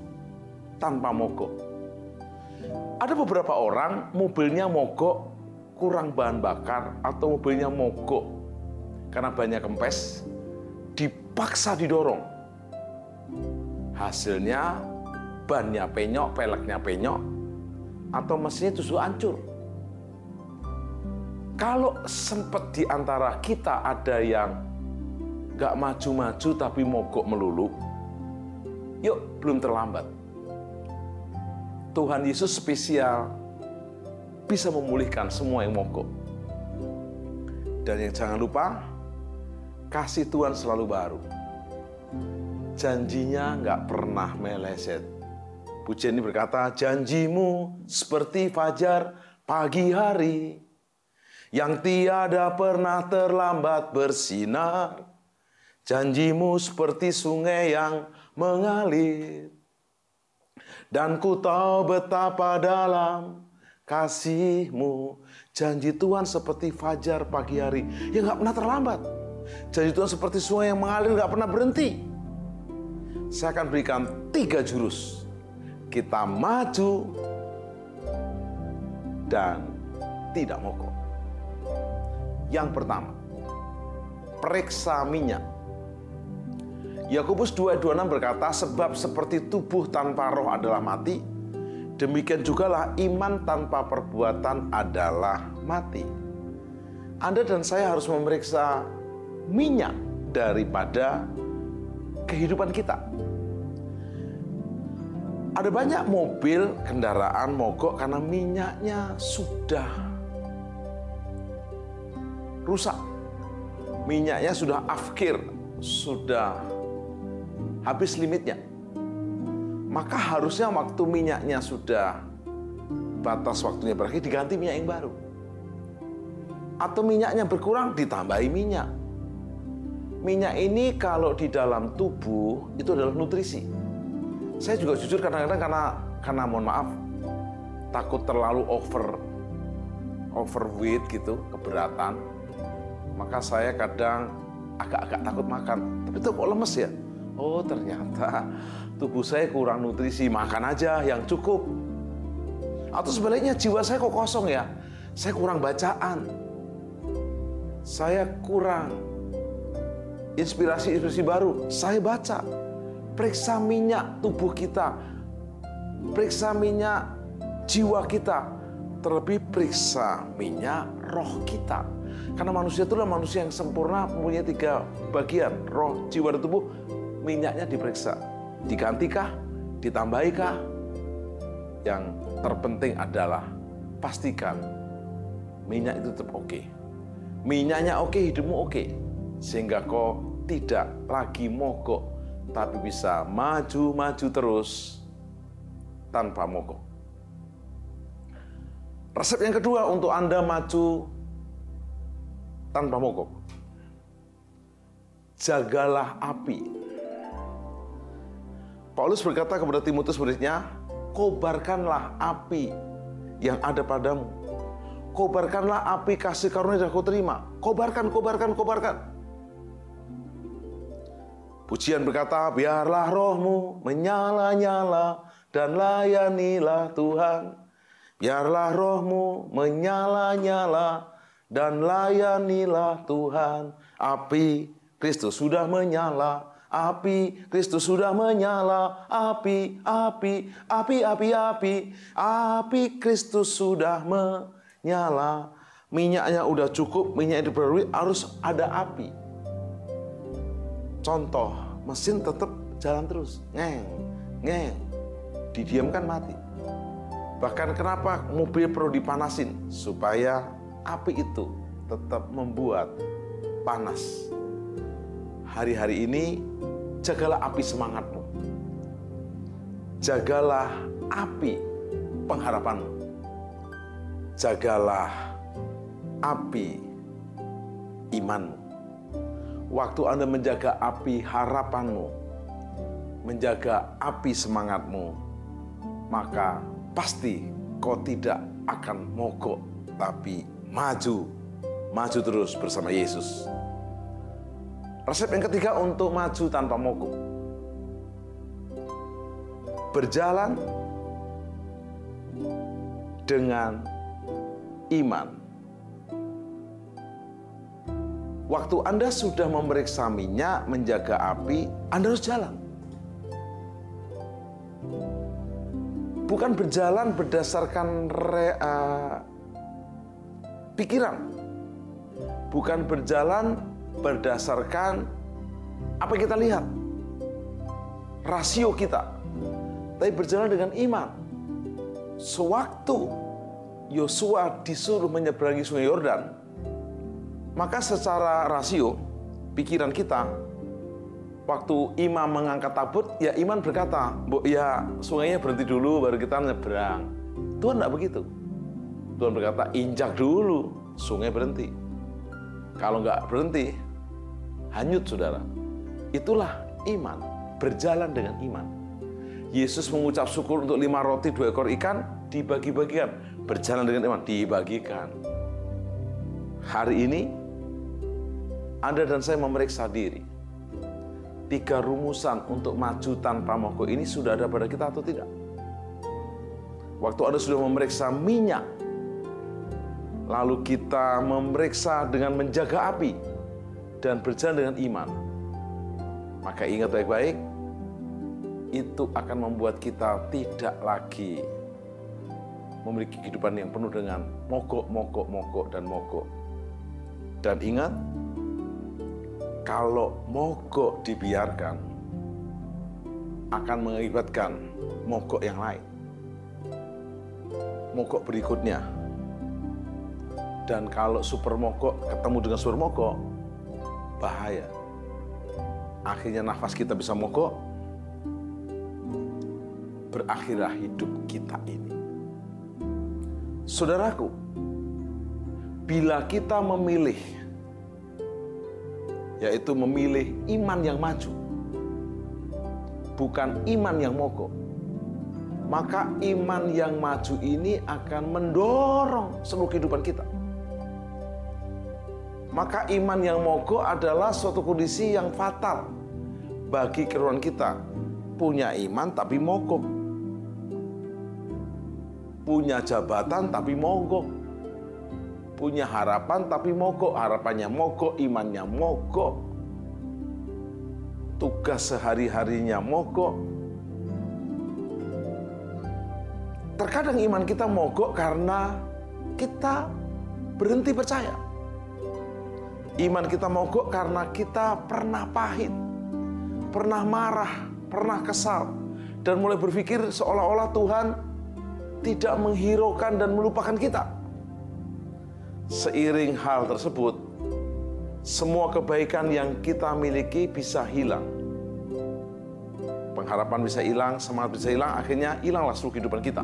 tanpa mogok. Ada beberapa orang mobilnya mogok kurang bahan bakar, atau mobilnya mogok karena banyak kempes, dipaksa didorong. Hasilnya bannya penyok, peleknya penyok, atau mesinnya justru hancur. Kalau sempat di antara kita ada yang nggak maju-maju tapi mogok melulu, yuk belum terlambat. Tuhan Yesus spesial bisa memulihkan semua yang mogok. Dan yang jangan lupa, kasih Tuhan selalu baru. Janjinya nggak pernah meleset. Pujian ini berkata, janjimu seperti fajar pagi hari, yang tiada pernah terlambat bersinar. Janjimu seperti sungai yang mengalir, dan ku tahu betapa dalam kasih-Mu. Janji Tuhan seperti fajar pagi hari yang nggak pernah terlambat. Janji Tuhan seperti sungai yang mengalir, nggak pernah berhenti. Saya akan berikan 3 jurus. Kita maju dan tidak mogok. Yang pertama, periksa minyak. Yakobus 2:26 berkata, sebab seperti tubuh tanpa roh adalah mati, demikian jugalah iman tanpa perbuatan adalah mati. Anda dan saya harus memeriksa minyak daripada kehidupan kita. Ada banyak mobil, kendaraan mogok karena minyaknya sudah rusak. Minyaknya sudah afkir, sudah habis limitnya. Maka harusnya waktu minyaknya sudah batas waktunya berakhir, diganti minyak yang baru. Atau minyaknya berkurang, ditambahi minyak. Minyak ini kalau di dalam tubuh itu adalah nutrisi. Saya juga jujur kadang-kadang karena mohon maaf, takut terlalu overweight gitu, keberatan. Maka saya kadang agak-agak takut makan. Tapi itu kok lemes ya? Oh ternyata tubuh saya kurang nutrisi, makan aja yang cukup. Atau sebaliknya jiwa saya kok kosong ya? Saya kurang bacaan. Saya kurang inspirasi baru. Saya baca. Periksa minyak tubuh kita. Periksa minyak jiwa kita. Terlebih periksa minyak roh kita. Karena manusia itulah manusia yang sempurna, mempunyai 3 bagian, roh, jiwa, dan tubuh. Minyaknya diperiksa. Digantikah? Ditambahikah? Yang terpenting adalah pastikan minyak itu tetap oke. Minyaknya oke, hidupmu oke. Sehingga kau tidak lagi mogok, tapi bisa maju-maju terus tanpa mogok. Resep yang kedua untuk Anda maju tanpa mogok. Jagalah api. Paulus berkata kepada Timotius muridnya, kobarkanlah api yang ada padamu. Kobarkanlah api kasih karunia yang kau terima. Kobarkan. Pujian berkata, biarlah rohmu menyala-nyala dan layanilah Tuhan. Biarlah rohmu menyala-nyala dan layanilah Tuhan. Api Kristus sudah menyala. Api Kristus sudah menyala. Api Kristus sudah menyala. Minyaknya udah cukup, minyak diperlukan, harus ada api. Contoh, mesin tetap jalan terus, ngeng. Didiamkan mati. Bahkan kenapa mobil perlu dipanasin? Supaya api itu tetap membuat panas. Hari-hari ini, jagalah api semangatmu. Jagalah api pengharapanmu. Jagalah api imanmu. Waktu Anda menjaga api harapanmu, menjaga api semangatmu, maka pasti kau tidak akan mogok, tapi maju terus bersama Yesus. Resep yang ketiga untuk maju tanpa mogok. Berjalan dengan iman. Waktu Anda sudah memeriksa minyak, menjaga api, Anda harus jalan. Bukan berjalan berdasarkan pikiran. Bukan berjalan berdasarkan apa yang kita lihat, rasio kita, tapi berjalan dengan iman. Sewaktu Yosua disuruh menyeberangi sungai Yordan, maka secara rasio pikiran kita, waktu imam mengangkat tabut, ya iman berkata, ya sungainya berhenti dulu baru kita nyebrang. Tuhan tidak begitu. Tuhan berkata, injak dulu, sungai berhenti. Kalau nggak berhenti, hanyut saudara. Itulah iman, berjalan dengan iman. Yesus mengucap syukur untuk 5 roti 2 ekor ikan, dibagi-bagikan. Berjalan dengan iman, dibagikan. Hari ini, Anda dan saya memeriksa diri. 3 rumusan untuk maju tanpa mogok ini sudah ada pada kita atau tidak? Waktu Anda sudah memeriksa minyak, lalu kita memeriksa dengan menjaga api dan berjalan dengan iman, maka ingat baik-baik, itu akan membuat kita tidak lagi memiliki kehidupan yang penuh dengan mogok, dan mogok. Dan ingat, kalau mogok dibiarkan, akan mengakibatkan mogok yang lain. Mogok berikutnya. Dan kalau super mogok ketemu dengan super mogok, bahaya. Akhirnya nafas kita bisa mogok, berakhirlah hidup kita ini. Saudaraku, bila kita memilih, yaitu memilih iman yang maju, bukan iman yang mogok, maka iman yang maju ini akan mendorong seluruh kehidupan kita. Maka iman yang mogok adalah suatu kondisi yang fatal bagi kehidupan kita. Punya iman tapi mogok. Punya jabatan tapi mogok. Punya harapan tapi mogok. Harapannya mogok, imannya mogok. Tugas sehari-harinya mogok. Terkadang iman kita mogok karena kita berhenti percaya. Iman kita mogok karena kita pernah pahit, pernah marah, pernah kesal, dan mulai berpikir seolah-olah Tuhan tidak menghiraukan dan melupakan kita. Seiring hal tersebut, semua kebaikan yang kita miliki bisa hilang. Pengharapan bisa hilang, semangat bisa hilang, akhirnya hilanglah seluruh kehidupan kita.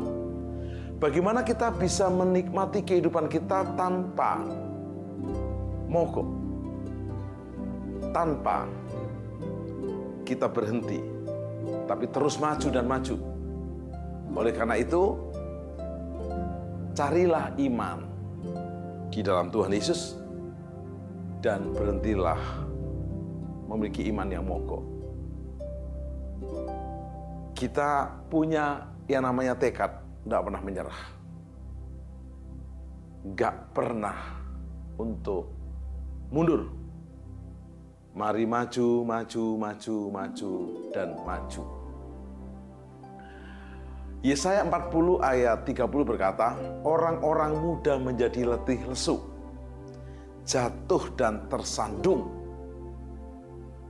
Bagaimana kita bisa menikmati kehidupan kita tanpa mogok, tanpa kita berhenti, tapi terus maju dan maju. Oleh karena itu, carilah iman di dalam Tuhan Yesus dan berhentilah memiliki iman yang mogok. Kita punya yang namanya tekad, tidak pernah menyerah, nggak pernah untuk mundur. Mari maju, maju, maju, maju, dan maju. Yesaya 40 ayat 30 berkata, orang-orang muda menjadi letih lesu, jatuh dan tersandung.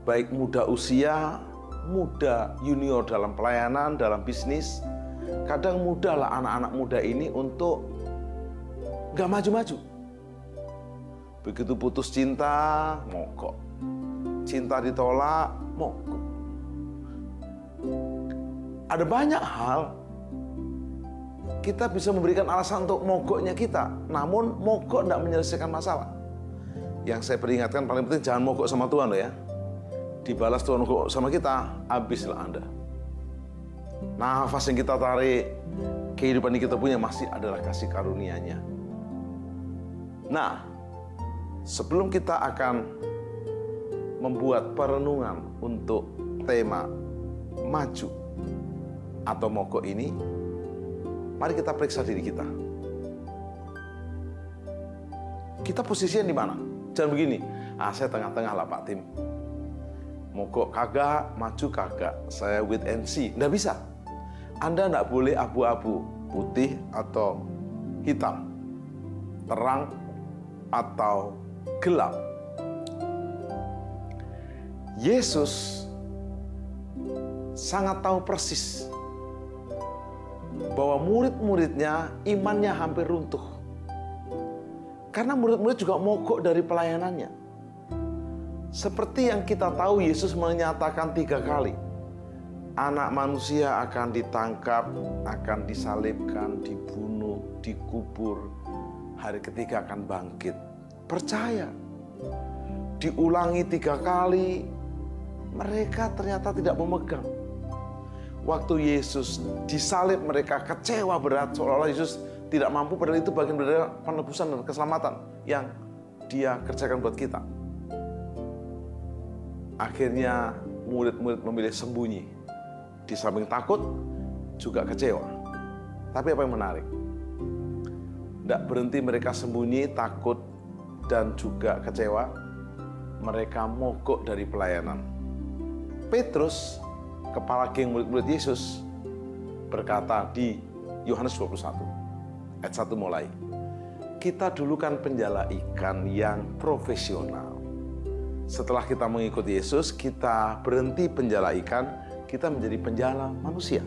Baik muda usia, muda junior dalam pelayanan, dalam bisnis. Kadang mudahlah anak-anak muda ini untuk nggak maju-maju. Begitu putus cinta, mogok. Cinta ditolak, mogok. Ada banyak hal kita bisa memberikan alasan untuk mogoknya kita, namun mogok tidak menyelesaikan masalah. Yang saya peringatkan paling penting, jangan mogok sama Tuhan loh ya. Dibalas Tuhan mogok sama kita, habislah Anda. Nafas yang kita tarik, kehidupan yang kita punya masih adalah kasih karunia-Nya. Nah, sebelum kita akan membuat perenungan untuk tema maju atau mogok ini, mari kita periksa diri kita. Kita posisinya di mana? Jangan begini, saya tengah-tengah lah Pak Tim. Mogok kagak, maju kagak. Saya wait and see. Nggak bisa. Anda nggak boleh abu-abu, putih atau hitam, terang atau gelap. Yesus sangat tahu persis bahwa murid-muridnya imannya hampir runtuh. Karena murid-murid juga mogok dari pelayanannya. Seperti yang kita tahu, Yesus menyatakan 3 kali, Anak manusia akan ditangkap, akan disalibkan, dibunuh, dikubur, hari ketiga akan bangkit. Percaya. Diulangi 3 kali, mereka ternyata tidak memegang. Waktu Yesus disalib, mereka kecewa berat, seolah-olah Yesus tidak mampu, padahal itu bagian dari penebusan dan keselamatan yang Dia kerjakan buat kita. Akhirnya murid-murid memilih sembunyi. Di samping takut, juga kecewa. Tapi apa yang menarik? Tidak berhenti mereka sembunyi, takut, dan juga kecewa. Mereka mogok dari pelayanan. Petrus, kepala geng murid-murid Yesus, berkata di Yohanes 21, ayat 1 mulai, kita dulu kan penjala ikan yang profesional. Setelah kita mengikuti Yesus, kita berhenti penjala ikan, kita menjadi penjala manusia.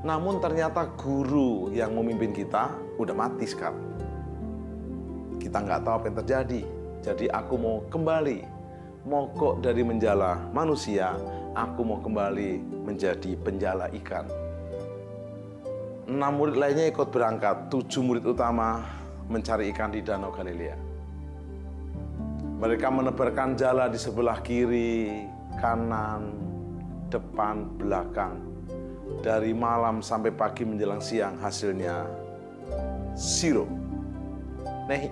Namun ternyata guru yang memimpin kita udah mati sekarang. Kita nggak tahu apa yang terjadi. Jadi aku mau kembali, mogok dari menjala manusia, aku mau kembali menjadi penjala ikan. 6 murid lainnya ikut berangkat, 7 murid utama mencari ikan di Danau Galilea. Mereka menebarkan jala di sebelah kiri, kanan, depan, belakang. Dari malam sampai pagi menjelang siang, hasilnya zero. Nehi.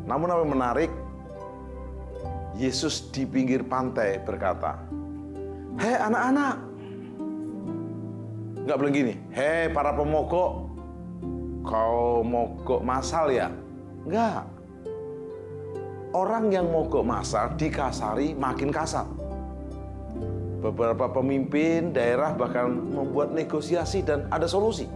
Namun apa yang menarik, Yesus di pinggir pantai berkata, hei anak-anak. Nggak bilang gini, hei para pemogok, kau mogok masal ya? Enggak. Orang yang mogok masal dikasari makin kasar. Beberapa pemimpin daerah bahkan membuat negosiasi dan ada solusi.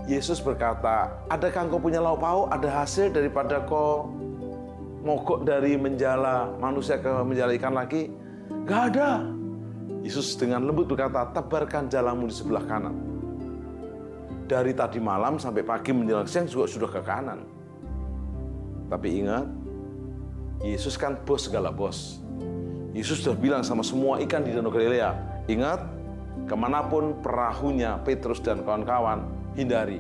Yesus berkata, adakah engkau punya lauk pauk, ada hasil daripada kau mogok dari menjala manusia ke menjala ikan lagi? Gak ada. Yesus dengan lembut berkata, tebarkan jalamu di sebelah kanan. Dari tadi malam sampai pagi menjelang siang juga sudah ke kanan. Tapi ingat, Yesus kan bos segala bos. Yesus sudah bilang sama semua ikan di Danau Galilea, ingat, kemanapun perahunya Petrus dan kawan-kawan, hindari.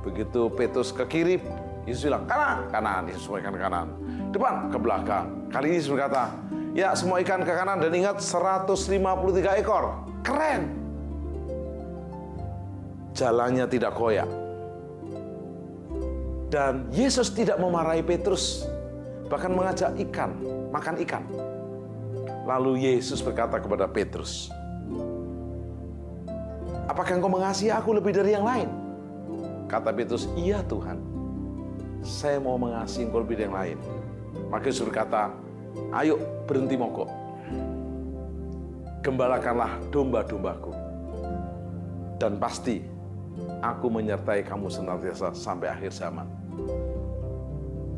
Begitu Petrus ke kiri, Yesus bilang, kanan, kanan. Yesus semua ikan ke kanan. Depan, ke belakang. Kali ini Yesus berkata, ya semua ikan ke kanan, dan ingat 153 ekor. Keren. Jalannya tidak koyak. Dan Yesus tidak memarahi Petrus, bahkan mengajak ikan, makan ikan. Lalu Yesus berkata kepada Petrus, apakah engkau mengasihi aku lebih dari yang lain? Kata Petrus, iya Tuhan, saya mau mengasihi engkau lebih dari yang lain. Maka Yesus berkata, ayo berhenti mogok. Gembalakanlah domba-dombaku. Dan pasti aku menyertai kamu senantiasa sampai akhir zaman.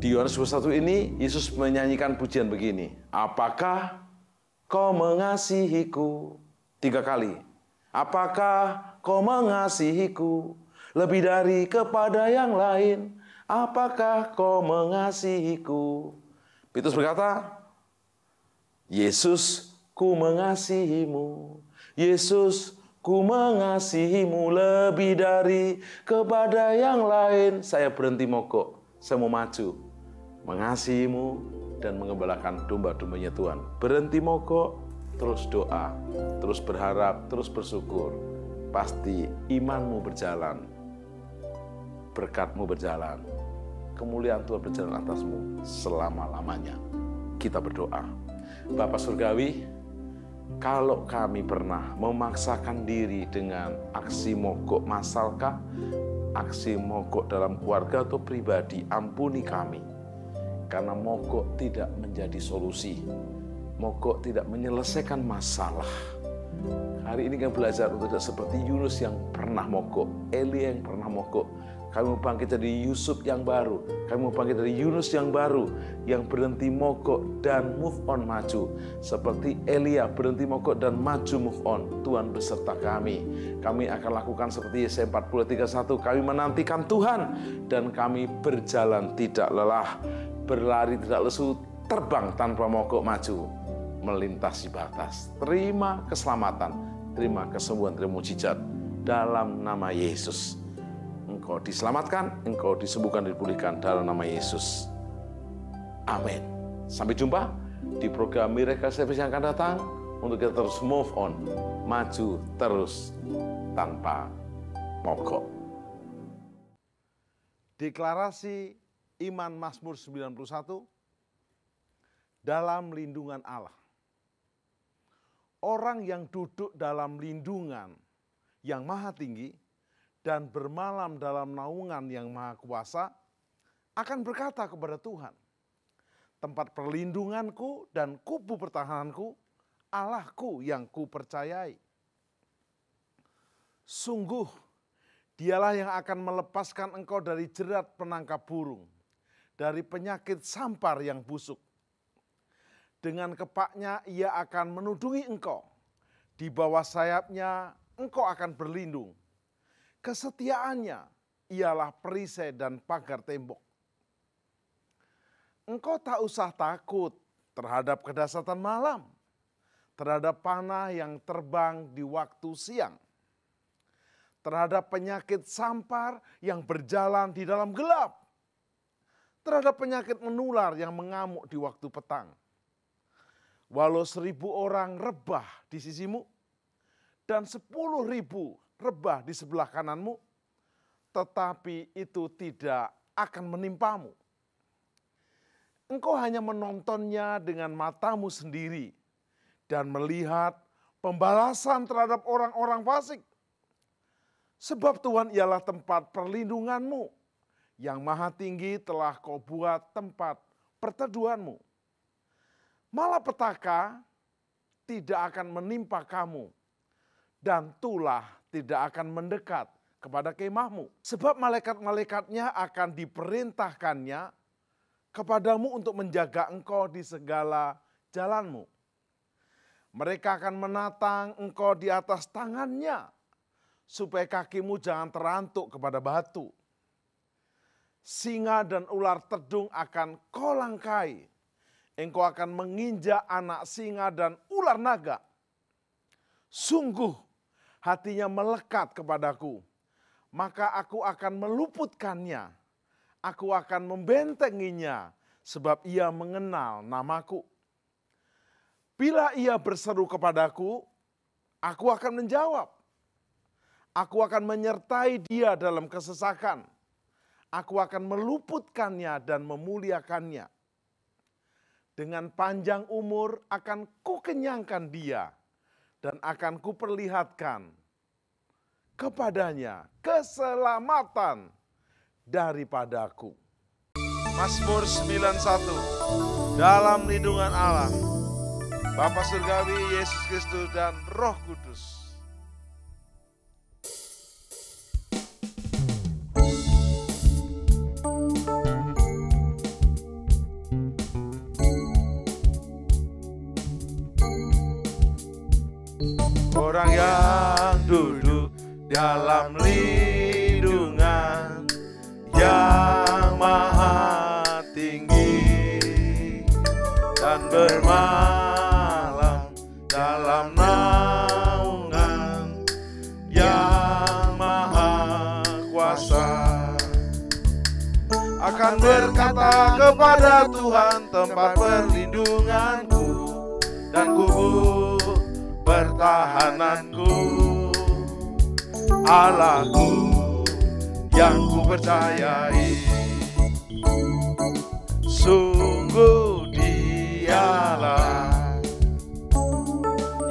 Di Yohanes 21 ini, Yesus menyanyikan pujian begini. Apakah kau mengasihiku? 3 kali. Apakah kau mengasihiku lebih dari kepada yang lain? Apakah kau mengasihiku? Petrus berkata, Yesus, ku mengasihimu. Yesus, ku mengasihimu lebih dari kepada yang lain. Saya berhenti mogok. Saya mau maju. Mengasihimu dan mengembalakan domba-dombanya Tuhan. Berhenti mogok, terus doa, terus berharap, terus bersyukur. Pasti imanmu berjalan. Berkatmu berjalan. Kemuliaan Tuhan berjalan atasmu selama-lamanya. Kita berdoa. Bapa Surgawi, kalau kami pernah memaksakan diri dengan aksi mogok masalkah, aksi mogok dalam keluarga atau pribadi, ampuni kami. Karena mogok tidak menjadi solusi. Mogok tidak menyelesaikan masalah. Hari ini kami belajar untuk tidak seperti Yunus yang pernah mogok, Elia yang pernah mogok. Kami mau bangkit dari Yusuf yang baru. Kami mau bangkit dari Yunus yang baru, yang berhenti mogok dan move on maju. Seperti Elia berhenti mogok dan maju move on. Tuhan beserta kami. Kami akan lakukan seperti Yesaya 40:31. Kami menantikan Tuhan dan kami berjalan tidak lelah, berlari tidak lesu, terbang tanpa mogok maju, melintasi batas. Terima keselamatan, terima kesembuhan, terima mujizat dalam nama Yesus. Engkau diselamatkan, engkau disembuhkan, dipulihkan dalam nama Yesus. Amin. Sampai jumpa di program Miracle Service yang akan datang untuk kita terus move on, maju terus tanpa mogok. Deklarasi iman Mazmur 91 dalam lindungan Allah. Orang yang duduk dalam lindungan yang maha tinggi dan bermalam dalam naungan yang maha kuasa akan berkata kepada Tuhan, tempat perlindunganku dan kubu pertahananku, Allahku yang kupercayai. Sungguh, dialah yang akan melepaskan engkau dari jerat penangkap burung, dari penyakit sampar yang busuk. Dengan kepaknya ia akan menudungi engkau, di bawah sayapnya engkau akan berlindung. Kesetiaannya ialah perisai dan pagar tembok. Engkau tak usah takut terhadap kedahsyatan malam, terhadap panah yang terbang di waktu siang, terhadap penyakit sampar yang berjalan di dalam gelap, terhadap penyakit menular yang mengamuk di waktu petang. Walau 1.000 orang rebah di sisimu dan 10.000 rebah di sebelah kananmu, tetapi itu tidak akan menimpamu. Engkau hanya menontonnya dengan matamu sendiri dan melihat pembalasan terhadap orang-orang fasik. Sebab Tuhan ialah tempat perlindunganmu, yang maha tinggi telah kau buat tempat perteduhanmu. Malapetaka tidak akan menimpa kamu, dan tulah tidak akan mendekat kepada kemahmu. Sebab malaikat-malaikatnya akan diperintahkannya kepadamu untuk menjaga engkau di segala jalanmu. Mereka akan menatang engkau di atas tangannya, supaya kakimu jangan terantuk kepada batu. Singa dan ular tedung akan kau langkai. Engkau akan menginjak anak singa dan ular naga. Sungguh hatinya melekat kepadaku, maka aku akan meluputkannya. Aku akan membentenginya, sebab ia mengenal namaku. Bila ia berseru kepadaku, aku akan menjawab. Aku akan menyertai dia dalam kesesakan. Aku akan meluputkannya dan memuliakannya. Dengan panjang umur akan kukenyangkan dia dan akan kuperlihatkan kepadanya keselamatan daripadaku. Mazmur 91, dalam lindungan Allah, Bapa Surgawi, Yesus Kristus dan Roh Kudus. Orang yang duduk dalam lindungan yang maha tinggi dan bermalam dalam naungan yang maha kuasa akan berkata kepada Tuhan, tempat perlindunganku dan kubu pertahananku, Allahku yang kupercayai. Sungguh dialah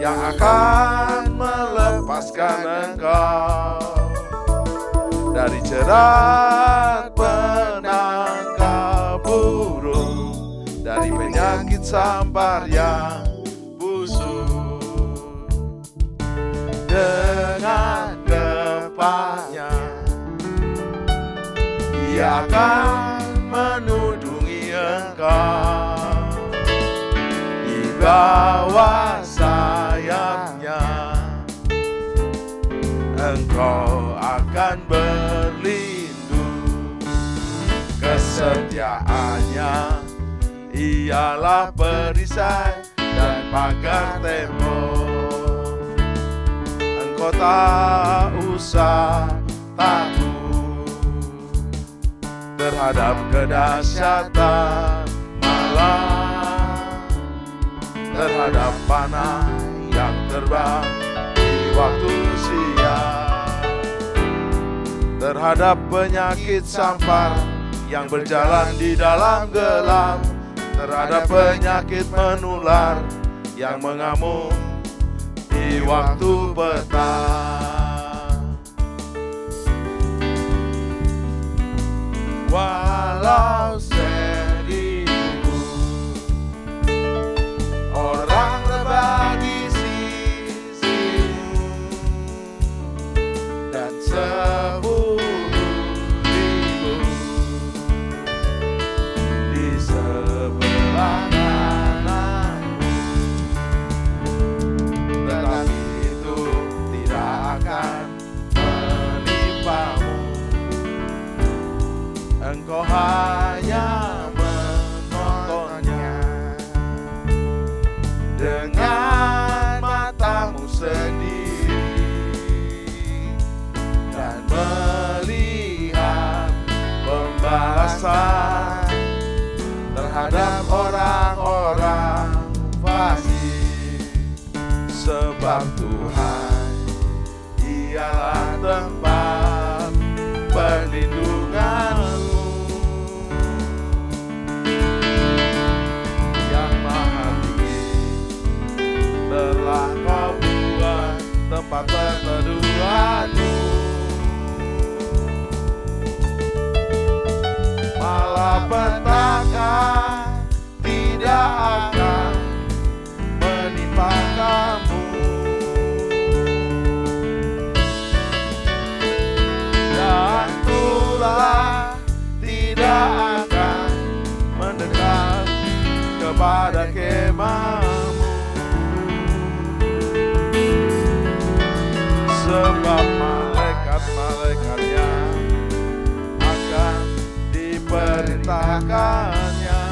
yang akan melepaskan engkau dari jerat penangkap burung, dari penyakit sampar yang busuk. rupanya. Ia akan menudungi engkau di bawah sayapnya. Engkau akan berlindung. Kesetiaannya ialah perisai dan pagar tembok. Engkau tak usah takut terhadap kedahsyatan malam, terhadap panah yang terbang di waktu siang, terhadap penyakit sampar yang berjalan di dalam gelap, terhadap penyakit menular yang mengamuk di waktu petang. Walau 1000 orang berbagi sisimu dan 10.000 di sebelah kananmu, tetapi itu tidak akan menimpamu. Engkau hanya menontonnya dengan matamu sendiri dan melihat pembalasan terhadap orang-orang fasik. Sebab Tuhan ialah tempat perlindunganmu. Yang Maha Tinggi telah kau buat tempat perteduhanmu. Malapetaka tidak akan menimpa kamu, dan tulah tidak akan mendekat kepada kemahmu. Sebab malaikat-malaikatnya akan diperintahkannya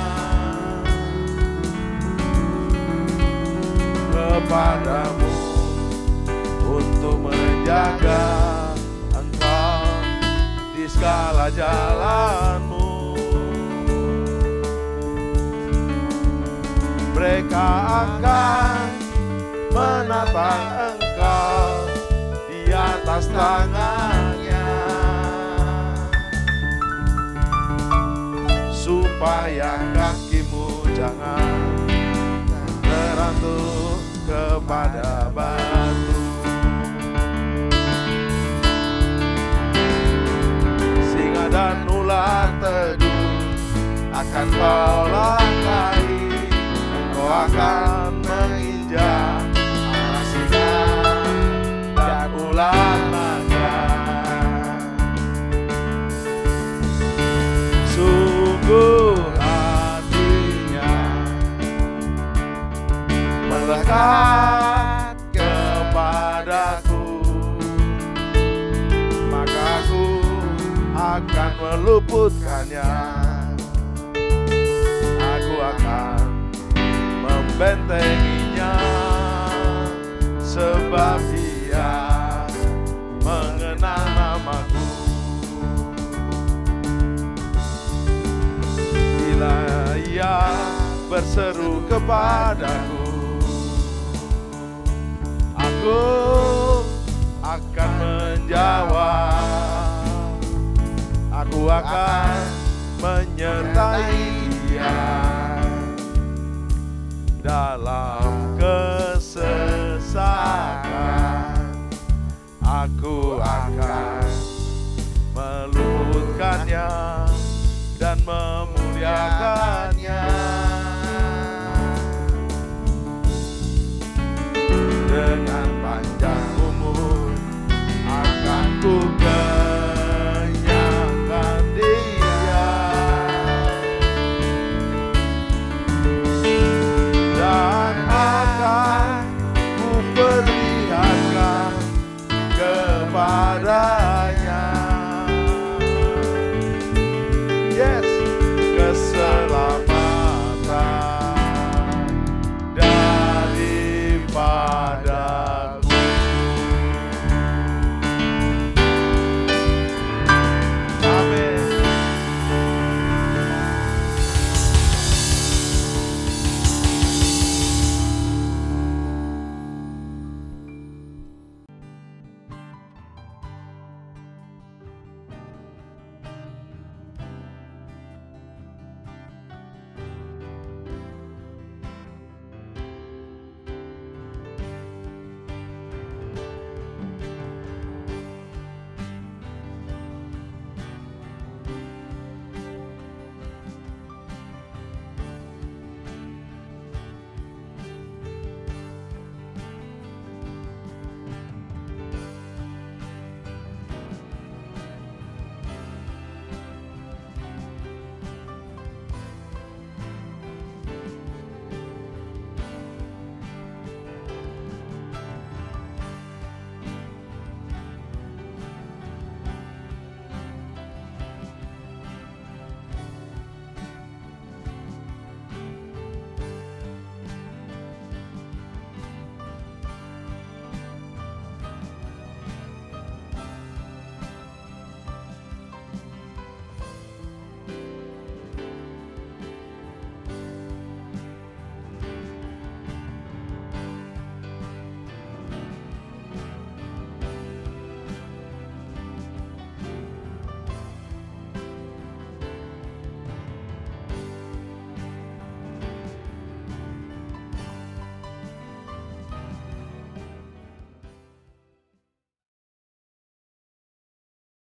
kepadamu untuk menjaga engkau di segala jalanmu. Mereka akan menatang engkau di atas tangannya, supaya kakimu jangan terantuk kepada batu. Singa dan ular teduh akan kau langkahi. Engkau akan menginjak anak singa dan ular naga. Sungguh hatinya melekat kepadaku, maka aku akan meluputkannya. Aku akan membentenginya, sebab dia mengenal namaku. Bila ia berseru kepadaku, aku akan menjawab. Aku akan menyertai dia dalam kesesakan. Aku akan meluputkannya dan memuliakannya. Dengan panjang umur akan ku kenyangkan dia, dan akan ku perlihatkan kepada